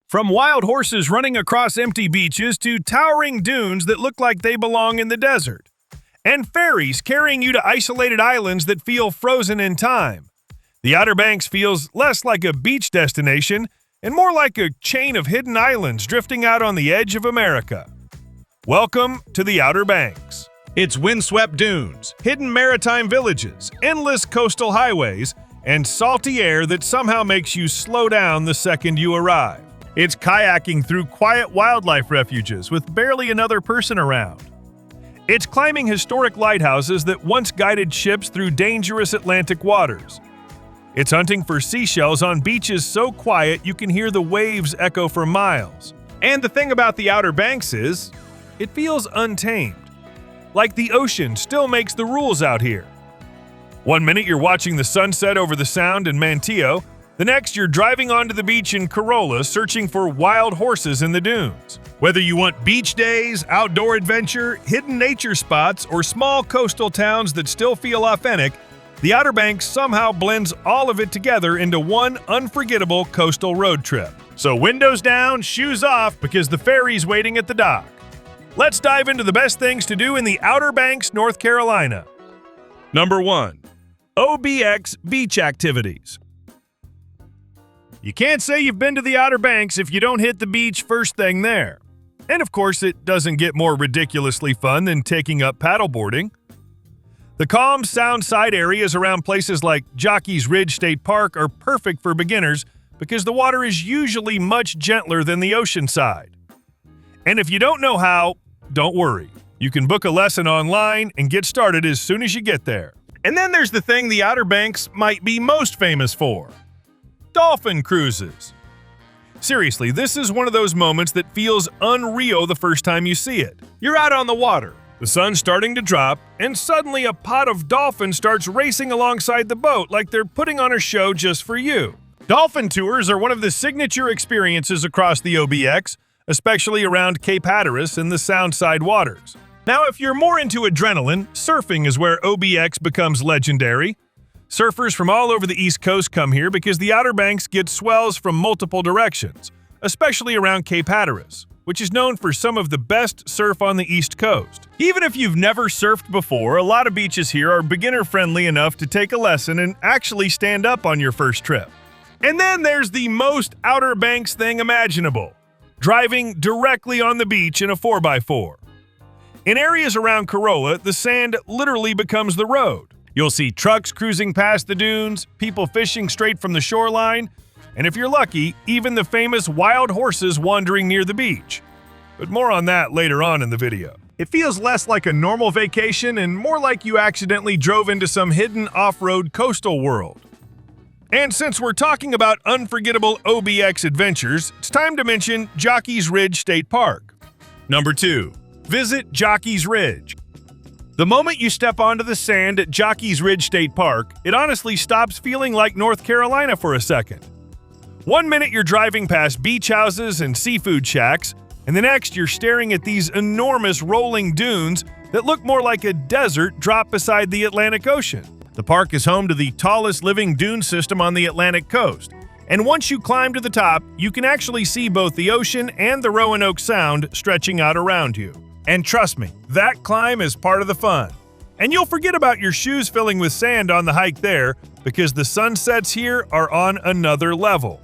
From wild horses running across empty beaches to towering dunes that look like they belong in the desert, and ferries carrying you to isolated islands that feel frozen in time, the Outer Banks feels less like a beach destination and more like a chain of hidden islands drifting out on the edge of America. Welcome to the Outer Banks. It's windswept dunes, hidden maritime villages, endless coastal highways, and salty air that somehow makes you slow down the second you arrive. It's kayaking through quiet wildlife refuges with barely another person around. It's climbing historic lighthouses that once guided ships through dangerous Atlantic waters. It's hunting for seashells on beaches so quiet you can hear the waves echo for miles. And the thing about the Outer Banks is, it feels untamed. Like the ocean still makes the rules out here. One minute you're watching the sunset over the Sound in Manteo, the next you're driving onto the beach in Corolla searching for wild horses in the dunes. Whether you want beach days, outdoor adventure, hidden nature spots, or small coastal towns that still feel authentic, the Outer Banks somehow blends all of it together into one unforgettable coastal road trip. So windows down, shoes off, because the ferry's waiting at the dock. Let's dive into the best things to do in the Outer Banks, North Carolina. Number 1. OBX Beach Activities. You can't say you've been to the Outer Banks if you don't hit the beach first thing there. And of course, it doesn't get more ridiculously fun than taking up paddleboarding. The calm sound-side areas around places like Jockey's Ridge State Park are perfect for beginners because the water is usually much gentler than the ocean side. And if you don't know how, don't worry. You can book a lesson online and get started as soon as you get there. And then there's the thing the Outer Banks might be most famous for: dolphin cruises. Seriously, this is one of those moments that feels unreal the first time you see it. You're out on the water, the sun's starting to drop, and suddenly a pod of dolphins starts racing alongside the boat like they're putting on a show just for you. Dolphin tours are one of the signature experiences across the OBX, especially around Cape Hatteras and the Soundside waters. Now, if you're more into adrenaline, surfing is where OBX becomes legendary. Surfers from all over the East Coast come here because the Outer Banks get swells from multiple directions, especially around Cape Hatteras, which is known for some of the best surf on the East Coast. Even if you've never surfed before, a lot of beaches here are beginner-friendly enough to take a lesson and actually stand up on your first trip. And then there's the most Outer Banks thing imaginable: driving directly on the beach in a 4x4. In areas around Corolla, the sand literally becomes the road. You'll see trucks cruising past the dunes, people fishing straight from the shoreline, and if you're lucky, even the famous wild horses wandering near the beach. But more on that later on in the video. It feels less like a normal vacation and more like you accidentally drove into some hidden off-road coastal world. And since we're talking about unforgettable OBX adventures, it's time to mention Jockey's Ridge State Park. Number 2. Visit Jockey's Ridge. The moment you step onto the sand at Jockey's Ridge State Park, it honestly stops feeling like North Carolina for a second. One minute you're driving past beach houses and seafood shacks, and the next you're staring at these enormous rolling dunes that look more like a desert dropped beside the Atlantic Ocean. The park is home to the tallest living dune system on the Atlantic coast, and once you climb to the top, you can actually see both the ocean and the Roanoke Sound stretching out around you. And trust me, that climb is part of the fun. And you'll forget about your shoes filling with sand on the hike there, because the sunsets here are on another level.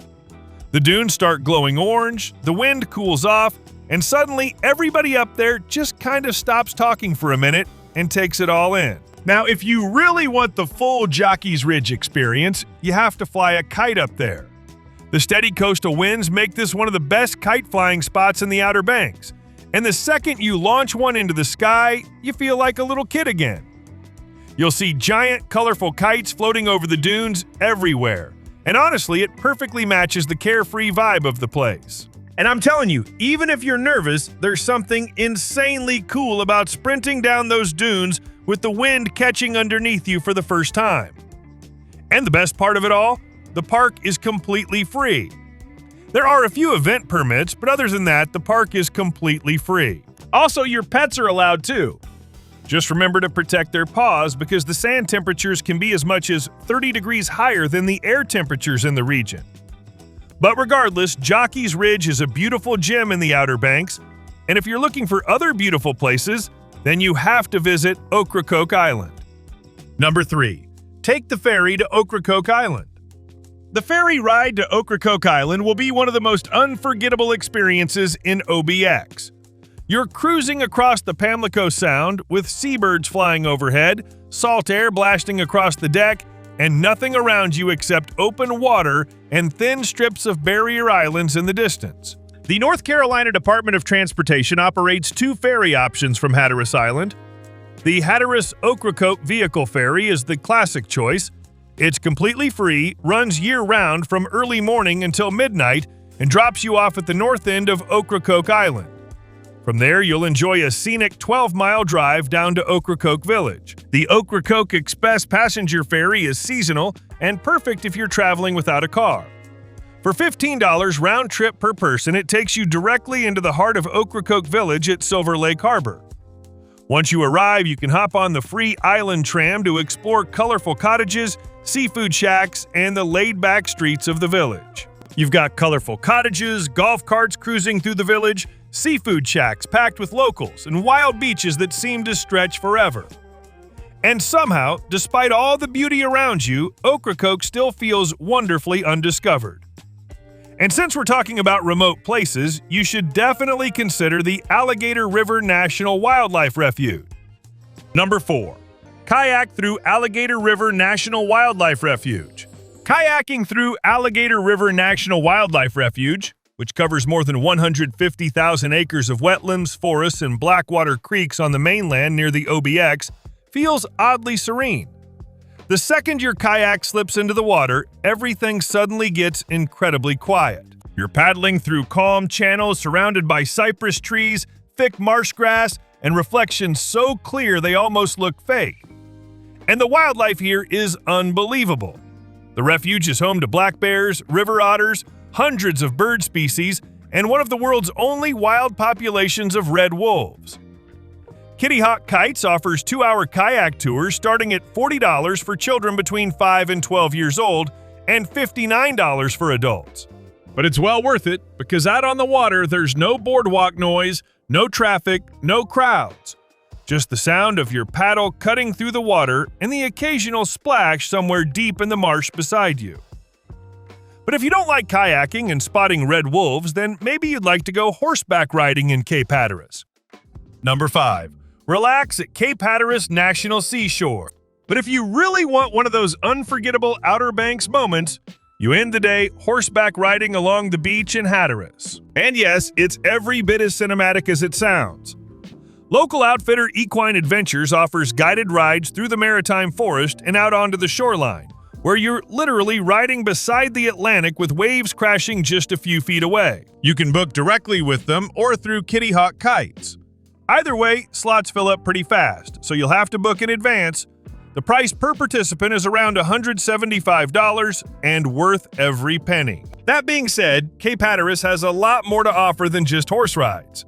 The dunes start glowing orange, the wind cools off, and suddenly everybody up there just kind of stops talking for a minute and takes it all in. Now, if you really want the full Jockey's Ridge experience, you have to fly a kite up there. The steady coastal winds make this one of the best kite flying spots in the Outer Banks. And the second you launch one into the sky, you feel like a little kid again. You'll see giant, colorful kites floating over the dunes everywhere. And honestly, it perfectly matches the carefree vibe of the place. And I'm telling you, even if you're nervous, there's something insanely cool about sprinting down those dunes with the wind catching underneath you for the first time. And the best part of it all, the park is completely free. There are a few event permits, but other than that, the park is completely free. Also, your pets are allowed too. Just remember to protect their paws because the sand temperatures can be as much as 30 degrees higher than the air temperatures in the region. But regardless, Jockey's Ridge is a beautiful gem in the Outer Banks, and if you're looking for other beautiful places, then you have to visit Ocracoke Island. Number 3. Take the ferry to Ocracoke Island. The ferry ride to Ocracoke Island will be one of the most unforgettable experiences in OBX. You're cruising across the Pamlico Sound with seabirds flying overhead, salt air blasting across the deck, and nothing around you except open water and thin strips of barrier islands in the distance. The North Carolina Department of Transportation operates 2 ferry options from Hatteras Island. The Hatteras Ocracoke Vehicle Ferry is the classic choice. It's completely free, runs year-round from early morning until midnight, and drops you off at the north end of Ocracoke Island. From there, you'll enjoy a scenic 12-mile drive down to Ocracoke Village. The Ocracoke Express passenger ferry is seasonal and perfect if you're traveling without a car. For $15 round trip per person, it takes you directly into the heart of Ocracoke Village at Silver Lake Harbor. Once you arrive, you can hop on the free island tram to explore colorful cottages, seafood shacks, and the laid-back streets of the village. You've got colorful cottages, golf carts cruising through the village, seafood shacks packed with locals, and wild beaches that seem to stretch forever. And somehow, despite all the beauty around you, Ocracoke still feels wonderfully undiscovered. And since we're talking about remote places, you should definitely consider the Alligator River National Wildlife Refuge. Number 4. Kayak through Alligator River National Wildlife Refuge. Kayaking through Alligator River National Wildlife Refuge, which covers more than 150,000 acres of wetlands, forests, and blackwater creeks on the mainland near the OBX, feels oddly serene. The second your kayak slips into the water, everything suddenly gets incredibly quiet. You're paddling through calm channels surrounded by cypress trees, thick marsh grass, and reflections so clear they almost look fake. And the wildlife here is unbelievable. The refuge is home to black bears, river otters, hundreds of bird species, and one of the world's only wild populations of red wolves. Kitty Hawk Kites offers 2-hour kayak tours starting at $40 for children between 5 and 12 years old and $59 for adults. But it's well worth it because out on the water there's no boardwalk noise, no traffic, no crowds. Just the sound of your paddle cutting through the water and the occasional splash somewhere deep in the marsh beside you. But if you don't like kayaking and spotting red wolves, then maybe you'd like to go horseback riding in Cape Hatteras. Number 5. Relax at Cape Hatteras National Seashore. But if you really want one of those unforgettable Outer Banks moments, you end the day horseback riding along the beach in Hatteras. And yes, it's every bit as cinematic as it sounds. Local outfitter Equine Adventures offers guided rides through the maritime forest and out onto the shoreline, where you're literally riding beside the Atlantic with waves crashing just a few feet away. You can book directly with them or through Kitty Hawk Kites. Either way, slots fill up pretty fast, so you'll have to book in advance. The price per participant is around $175 and worth every penny. That being said, Cape Hatteras has a lot more to offer than just horse rides.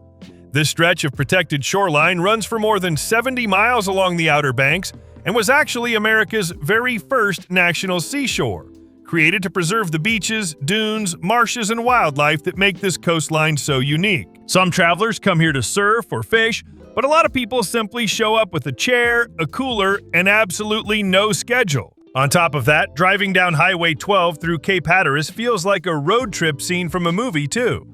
This stretch of protected shoreline runs for more than 70 miles along the Outer Banks and was actually America's very first national seashore, created to preserve the beaches, dunes, marshes, and wildlife that make this coastline so unique. Some travelers come here to surf or fish, but a lot of people simply show up with a chair, a cooler, and absolutely no schedule. On top of that, driving down Highway 12 through Cape Hatteras feels like a road trip scene from a movie too.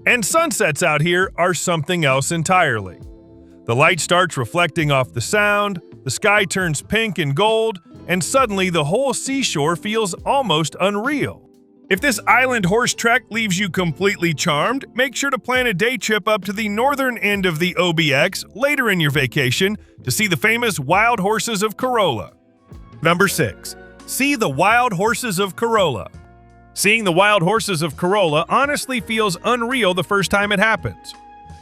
And sunsets out here are something else entirely. The light starts reflecting off the sound, the sky turns pink and gold, and suddenly the whole seashore feels almost unreal. If this island horse trek leaves you completely charmed, make sure to plan a day trip up to the northern end of the OBX later in your vacation to see the famous wild horses of Corolla. Number 6. See the wild horses of Corolla. Seeing the wild horses of Corolla honestly feels unreal the first time it happens.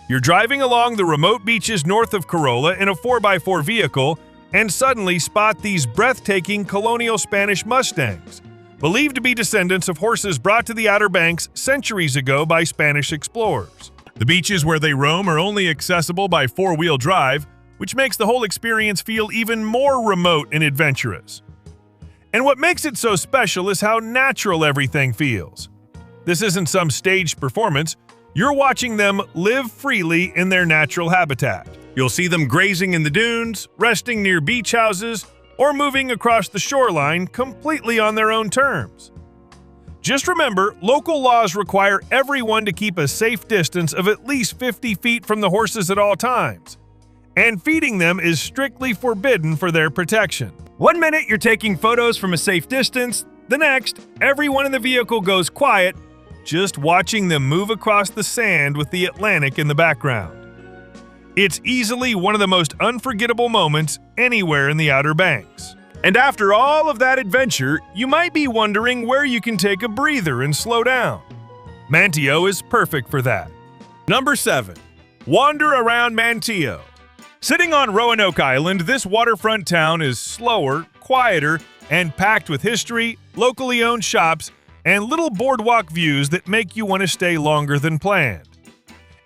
You're driving along the remote beaches north of Corolla in a 4x4 vehicle and suddenly spot these breathtaking colonial Spanish Mustangs, believed to be descendants of horses brought to the Outer Banks centuries ago by Spanish explorers. The beaches where they roam are only accessible by 4-wheel drive, which makes the whole experience feel even more remote and adventurous. And what makes it so special is how natural everything feels. This isn't some staged performance. You're watching them live freely in their natural habitat. You'll see them grazing in the dunes, resting near beach houses, or moving across the shoreline completely on their own terms. Just remember, local laws require everyone to keep a safe distance of at least 50 feet from the horses at all times, and feeding them is strictly forbidden for their protection. 1 minute you're taking photos from a safe distance, the next, everyone in the vehicle goes quiet, just watching them move across the sand with the Atlantic in the background. It's easily one of the most unforgettable moments anywhere in the Outer Banks. And after all of that adventure, you might be wondering where you can take a breather and slow down. Manteo is perfect for that. Number 7. Wander around Manteo. Sitting on Roanoke Island, this waterfront town is slower, quieter, and packed with history, locally owned shops, and little boardwalk views that make you want to stay longer than planned.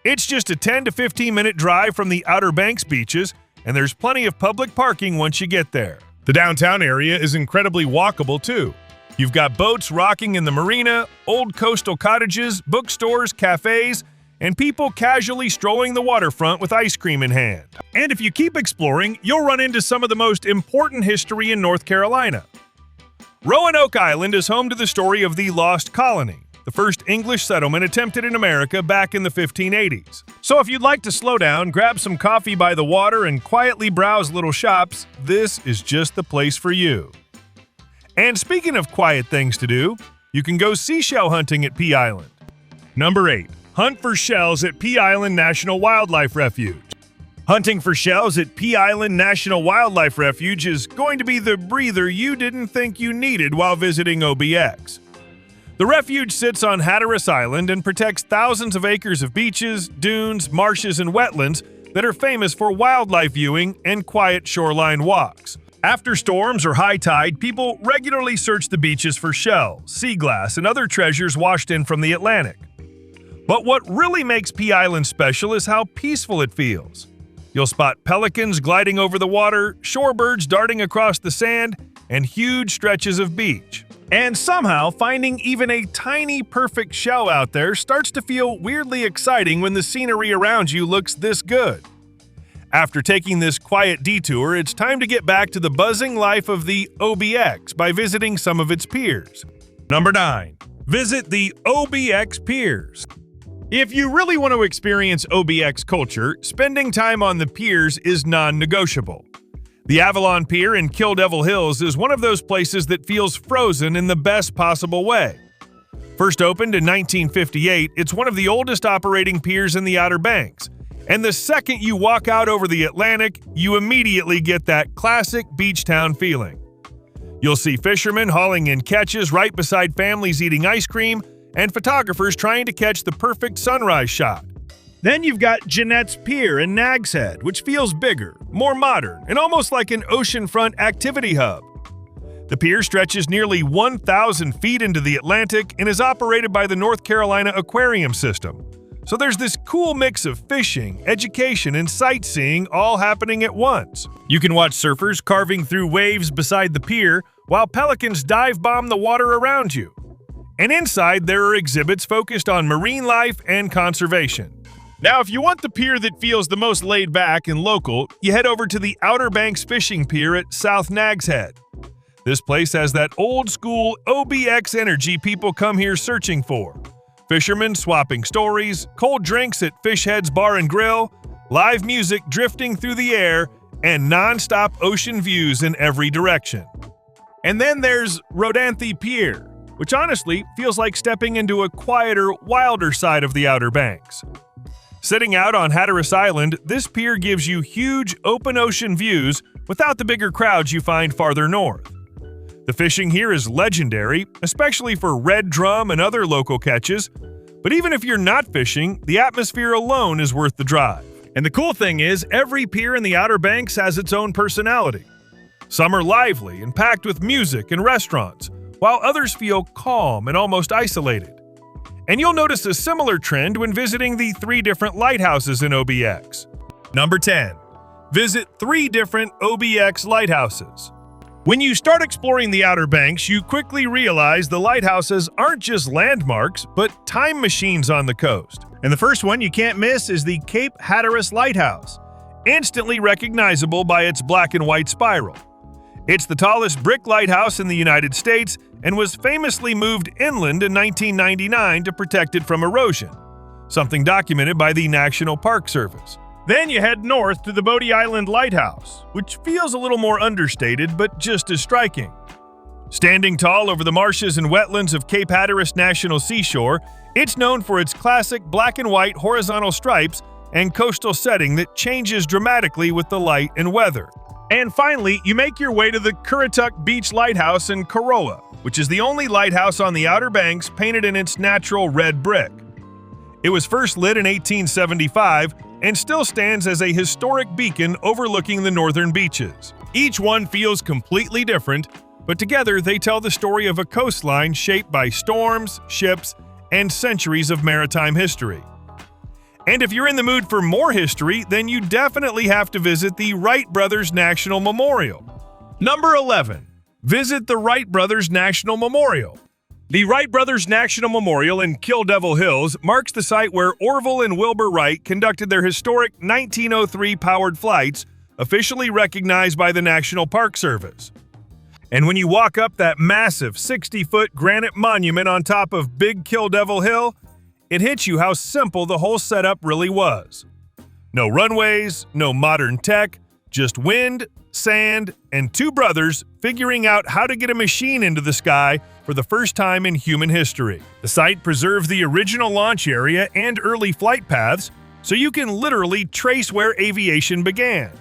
It's just a 10 to 15 minute drive from the Outer Banks beaches, and there's plenty of public parking once you get there. The downtown area is incredibly walkable too. You've got boats rocking in the marina, old coastal cottages, bookstores, cafes, and people casually strolling the waterfront with ice cream in hand. And if you keep exploring, you'll run into some of the most important history in North Carolina. Roanoke Island is home to the story of the Lost Colony, the first English settlement attempted in America back in the 1580s. So if you'd like to slow down, grab some coffee by the water, and quietly browse little shops, this is just the place for you. And speaking of quiet things to do, you can go seashell hunting at Pea Island. Number 8. Hunt for shells at Pea Island National Wildlife Refuge. Hunting for shells at Pea Island National Wildlife Refuge is going to be the breather you didn't think you needed while visiting OBX. The refuge sits on Hatteras Island and protects thousands of acres of beaches, dunes, marshes, and wetlands that are famous for wildlife viewing and quiet shoreline walks. After storms or high tide, people regularly search the beaches for shells, sea glass, and other treasures washed in from the Atlantic. But what really makes Pea Island special is how peaceful it feels. You'll spot pelicans gliding over the water, shorebirds darting across the sand, and huge stretches of beach. And somehow, finding even a tiny perfect shell out there starts to feel weirdly exciting when the scenery around you looks this good. After taking this quiet detour, it's time to get back to the buzzing life of the OBX by visiting some of its piers. Number 9. Visit the OBX Piers. If you really want to experience OBX culture, spending time on the piers is non-negotiable. The Avalon Pier in Kill Devil Hills is one of those places that feels frozen in the best possible way. First opened in 1958, it's one of the oldest operating piers in the Outer Banks, and the second you walk out over the Atlantic, you immediately get that classic beach town feeling. You'll see fishermen hauling in catches right beside families eating ice cream, and photographers trying to catch the perfect sunrise shot. Then you've got Jeanette's Pier in Nag's Head, which feels bigger, more modern, and almost like an oceanfront activity hub. The pier stretches nearly 1,000 feet into the Atlantic and is operated by the North Carolina Aquarium System. So there's this cool mix of fishing, education, and sightseeing all happening at once. You can watch surfers carving through waves beside the pier, while pelicans dive bomb the water around you. And inside, there are exhibits focused on marine life and conservation. Now, if you want the pier that feels the most laid back and local, you head over to the Outer Banks Fishing Pier at South Nag's Head. This place has that old-school OBX energy people come here searching for. Fishermen swapping stories, cold drinks at Fish Head's Bar and Grill, live music drifting through the air, and non-stop ocean views in every direction. And then there's Rodanthe Pier, which honestly feels like stepping into a quieter, wilder side of the Outer Banks. Sitting out on Hatteras Island, this pier gives you huge, open ocean views without the bigger crowds you find farther north. The fishing here is legendary, especially for red drum and other local catches, but even if you're not fishing, the atmosphere alone is worth the drive. And the cool thing is, every pier in the Outer Banks has its own personality. Some are lively and packed with music and restaurants, while others feel calm and almost isolated. And you'll notice a similar trend when visiting the 3 different lighthouses in OBX. Number 10. Visit 3 different OBX lighthouses. When you start exploring the Outer Banks, you quickly realize the lighthouses aren't just landmarks, but time machines on the coast. And the first one you can't miss is the Cape Hatteras Lighthouse, instantly recognizable by its black and white spiral. It's the tallest brick lighthouse in the United States and was famously moved inland in 1999 to protect it from erosion, something documented by the National Park Service. Then you head north to the Pea Island Lighthouse, which feels a little more understated but just as striking. Standing tall over the marshes and wetlands of Cape Hatteras National Seashore, it's known for its classic black and white horizontal stripes and coastal setting that changes dramatically with the light and weather. And finally, you make your way to the Ocracoke Beach Lighthouse in Corolla, which is the only lighthouse on the Outer Banks painted in its natural red brick. It was first lit in 1875 and still stands as a historic beacon overlooking the northern beaches. Each one feels completely different, but together they tell the story of a coastline shaped by storms, ships, and centuries of maritime history. And if you're in the mood for more history, then you definitely have to visit the Wright Brothers National Memorial. Number 11. Visit the Wright Brothers National Memorial. The Wright Brothers National Memorial in Kill Devil Hills marks the site where Orville and Wilbur Wright conducted their historic 1903 powered flights, officially recognized by the National Park Service. And when you walk up that massive 60-foot granite monument on top of Big Kill Devil Hill, it hits you how simple the whole setup really was. No runways, no modern tech, just wind, sand, and two brothers figuring out how to get a machine into the sky for the first time in human history. The site preserves the original launch area and early flight paths, so you can literally trace where aviation began.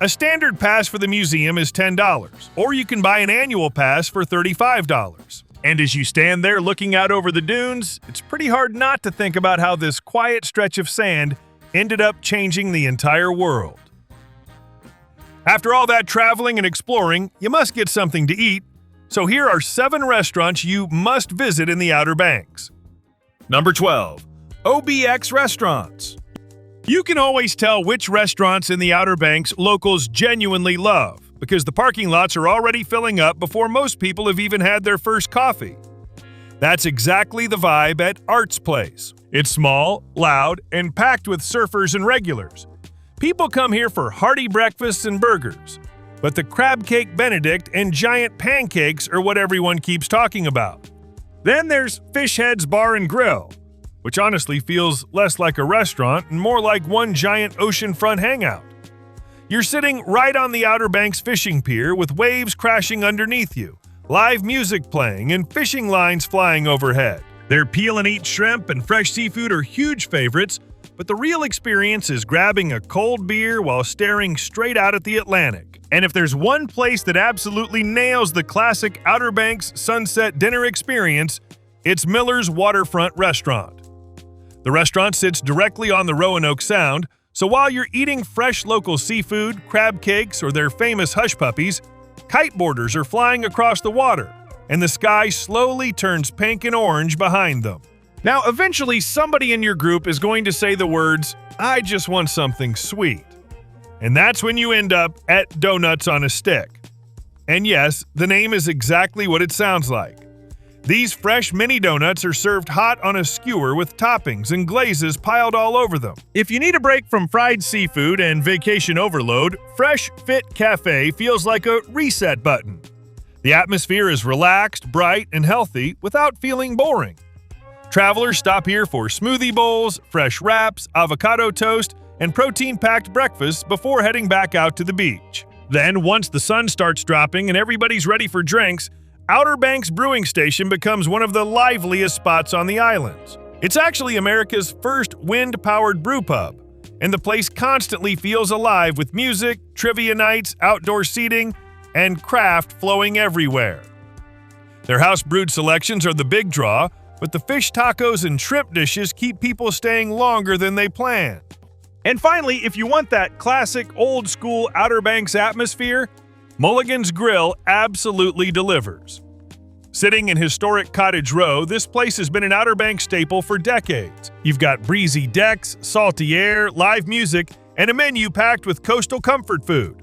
A standard pass for the museum is $10, or you can buy an annual pass for $35. And as you stand there looking out over the dunes, it's pretty hard not to think about how this quiet stretch of sand ended up changing the entire world. After all that traveling and exploring, you must get something to eat, so here are 7 restaurants you must visit in the Outer Banks. Number 12. OBX Restaurants. You can always tell which restaurants in the Outer Banks locals genuinely love, because the parking lots are already filling up before most people have even had their first coffee. That's exactly the vibe at Art's Place. It's small, loud, and packed with surfers and regulars. People come here for hearty breakfasts and burgers, but the crab cake Benedict and giant pancakes are what everyone keeps talking about. Then there's Fish Head's Bar and Grill, which honestly feels less like a restaurant and more like one giant oceanfront hangout. You're sitting right on the Outer Banks fishing pier with waves crashing underneath you, live music playing, and fishing lines flying overhead. Their peel and eat shrimp and fresh seafood are huge favorites, but the real experience is grabbing a cold beer while staring straight out at the Atlantic. And if there's one place that absolutely nails the classic Outer Banks sunset dinner experience, it's Miller's Waterfront Restaurant. The restaurant sits directly on the Roanoke Sound, so while you're eating fresh local seafood, crab cakes, or their famous hush puppies, kiteboarders are flying across the water, and the sky slowly turns pink and orange behind them. Now, eventually, somebody in your group is going to say the words, "I just want something sweet." And that's when you end up at Donuts on a Stick. And yes, the name is exactly what it sounds like. These fresh mini donuts are served hot on a skewer with toppings and glazes piled all over them. If you need a break from fried seafood and vacation overload, Fresh Fit Cafe feels like a reset button. The atmosphere is relaxed, bright, and healthy without feeling boring. Travelers stop here for smoothie bowls, fresh wraps, avocado toast, and protein-packed breakfasts before heading back out to the beach. Then, once the sun starts dropping and everybody's ready for drinks, Outer Banks Brewing Station becomes one of the liveliest spots on the islands. It's actually America's first wind-powered brew pub, and the place constantly feels alive with music, trivia nights, outdoor seating, and craft flowing everywhere. Their house-brewed selections are the big draw, but the fish tacos and shrimp dishes keep people staying longer than they planned. And finally, if you want that classic old-school Outer Banks atmosphere, Mulligan's Grill absolutely delivers. Sitting in historic Cottage Row, this place has been an Outer Banks staple for decades. You've got breezy decks, salty air, live music, and a menu packed with coastal comfort food.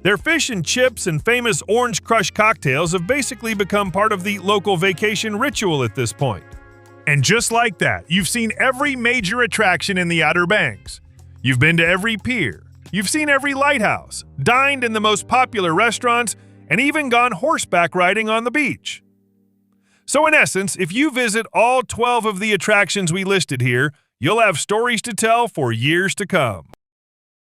Their fish and chips and famous orange crush cocktails have basically become part of the local vacation ritual at this point. And just like that, you've seen every major attraction in the Outer Banks. You've been to every pier, you've seen every lighthouse, dined in the most popular restaurants, and even gone horseback riding on the beach. So in essence, if you visit all 12 of the attractions we listed here, you'll have stories to tell for years to come.